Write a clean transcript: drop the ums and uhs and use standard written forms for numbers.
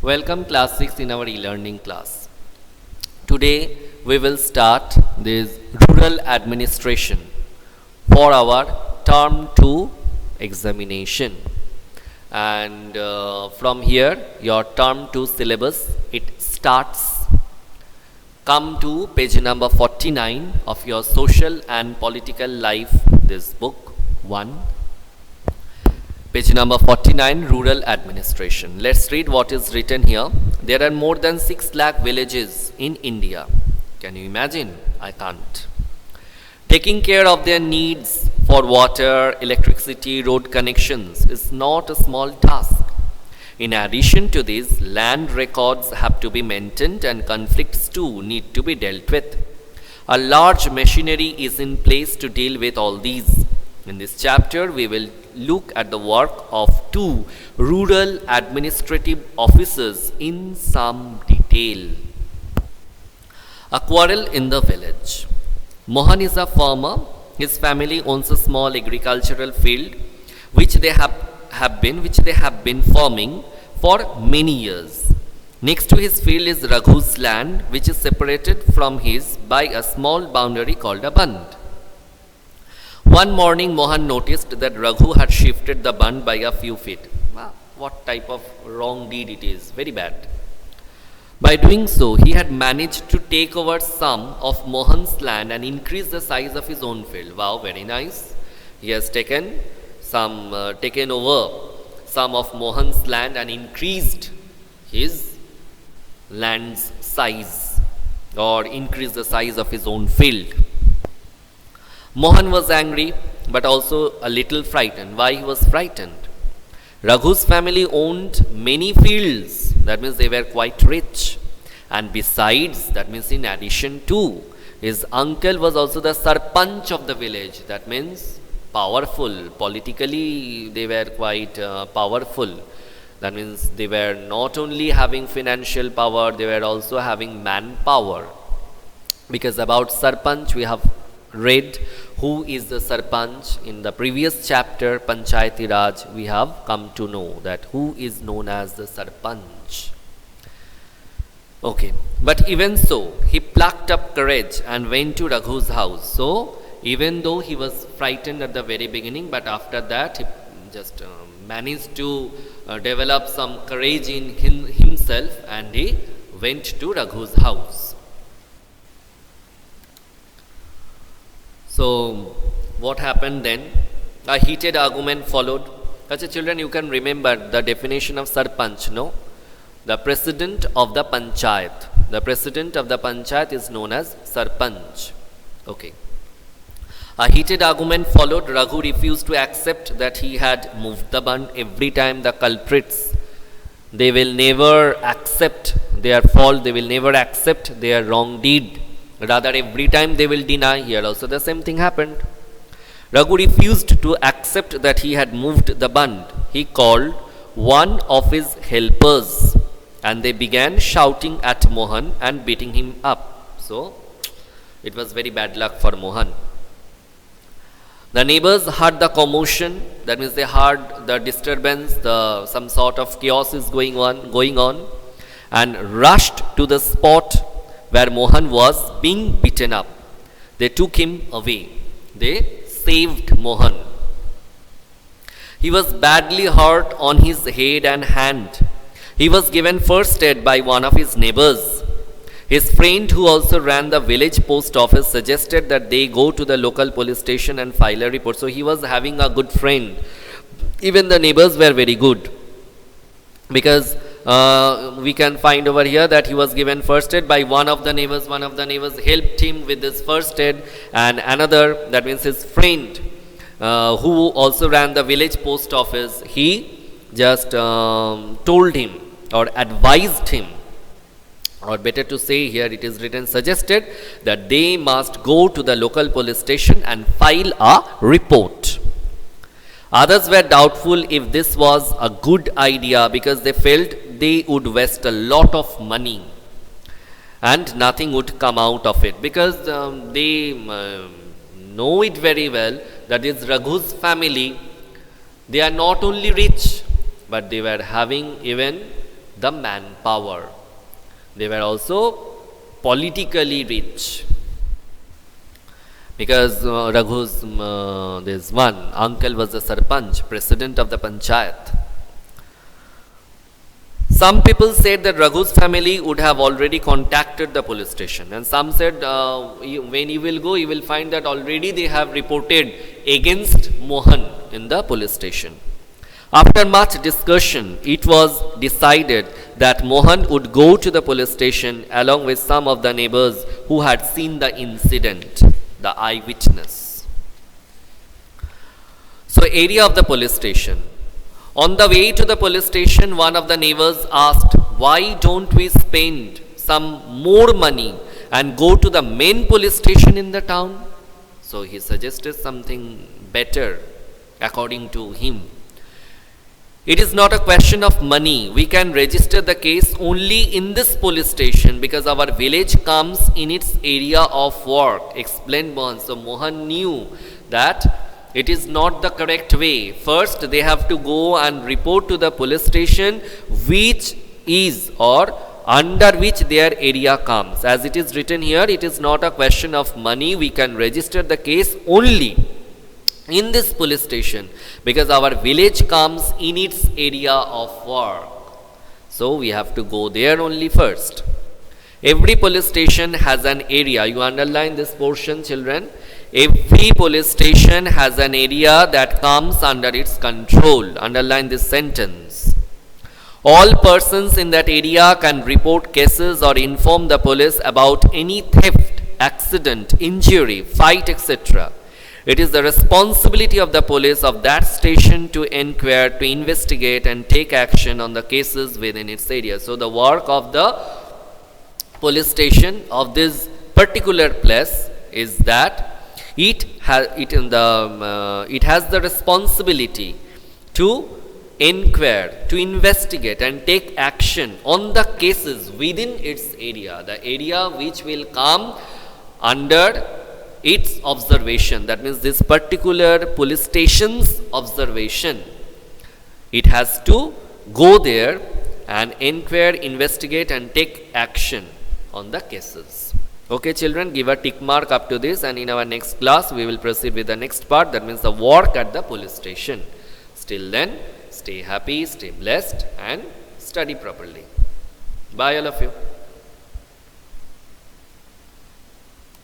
Welcome class 6 in our e-learning class. Today we will start this rural administration for our term 2 examination. And from here your term 2 syllabus it starts. Come to page number 49 of your social and political life, this book 1. Page number 49, Rural Administration. Let's read what is written here. There are more than 6 lakh villages in India. Can you imagine? I can't. Taking care of their needs for water, electricity, road connections is not a small task. In addition to this, land records have to be maintained and conflicts too need to be dealt with. A large machinery is in place to deal with all these. In this chapter, we will look at the work of 2 rural administrative officers in some detail. A quarrel in the village. Mohan is a farmer. His family owns a small agricultural field which they have been farming for many years. Next to his field is Raghu's land, which is separated from his by a small boundary called a bund. One morning, Mohan noticed that Raghu had shifted the bund by a few feet. Wow, what type of wrong deed it is, very bad. By doing so, he had managed to take over some of Mohan's land and increase the size of his own field. Wow, very nice. He has taken over some of Mohan's land and increased his land's size or increased the size of his own field. Mohan was angry but also a little frightened. Why he was frightened? Raghu's family owned many fields. That means they were quite rich. And besides, that means in addition to, his uncle was also the sarpanch of the village. That means powerful. Politically, they were quite powerful. That means they were not only having financial power, they were also having manpower. Because about sarpanch, we have read who is the sarpanch. In the previous chapter, Panchayati Raj, we have come to know that who is known as the sarpanch. Okay, but even so, he plucked up courage and went to Raghu's house. So, even though he was frightened at the very beginning, but after that, he just managed to develop some courage in himself and he went to Raghu's house. So, what happened then? A heated argument followed. Achha, children, you can remember the definition of sarpanch, no? The president of the panchayat. The president of the panchayat is known as sarpanch. Okay. A heated argument followed. Raghu refused to accept that he had moved the bund. Every time the culprits, they will never accept their fault. They will never accept their wrong deed. Rather, every time they will deny. Here also the same thing happened. Raghu refused to accept that he had moved the bund. He called one of his helpers and they began shouting at Mohan and beating him up. So, it was very bad luck for Mohan. The neighbors heard the commotion. That means they heard the disturbance, some sort of chaos is going on and rushed to the spot where Mohan was being beaten up. They took him away. They saved Mohan. He was badly hurt on his head and hand. He was given first aid by one of his neighbors. His friend, who also ran the village post office, suggested that they go to the local police station and file a report. So he was having a good friend. Even the neighbors were very good. Because we can find over here that he was given first aid by one of the neighbors. One of the neighbors helped him with this first aid, and another, that means his friend, who also ran the village post office, he just told him or advised him, or better to say here it is written, suggested that they must go to the local police station and file a report. Others were doubtful if this was a good idea because they felt they would waste a lot of money and nothing would come out of it, because they know it very well that is Raghu's family, they are not only rich but they were having even the manpower. They were also politically rich. Because Raghu's this one uncle was the Sarpanch, president of the Panchayat. Some people said that Raghu's family would have already contacted the police station, and some said when you will go, you will find that already they have reported against Mohan in the police station. After much discussion, it was decided that Mohan would go to the police station along with some of the neighbors who had seen the incident, the eyewitness. So, area of the police station. On the way to the police station, one of the neighbors asked, why don't we spend some more money and go to the main police station in the town? So he suggested something better according to him. It is not a question of money. We can register the case only in this police station because our village comes in its area of work, explained Mohan. So Mohan knew that it is not the correct way. First, they have to go and report to the police station which is or under which their area comes. As it is written here, it is not a question of money. We can register the case only in this police station because our village comes in its area of work. So we have to go there only first. Every police station has an area. You underline this portion, children. Every police station has an area that comes under its control. Underline this sentence. All persons in that area can report cases or inform the police about any theft, accident, injury, fight, etc. It is the responsibility of the police of that station to inquire, to investigate and take action on the cases within its area. So the work of the police station of this particular place is that it has the responsibility to inquire, to investigate and take action on the cases within its area, the area which will come under its observation. That means this particular police station's observation. It has to go there and inquire, investigate and take action on the cases. Okay children, give a tick mark up to this, and in our next class we will proceed with the next part, that means the work at the police station. Till then, stay happy, stay blessed and study properly. Bye all of you.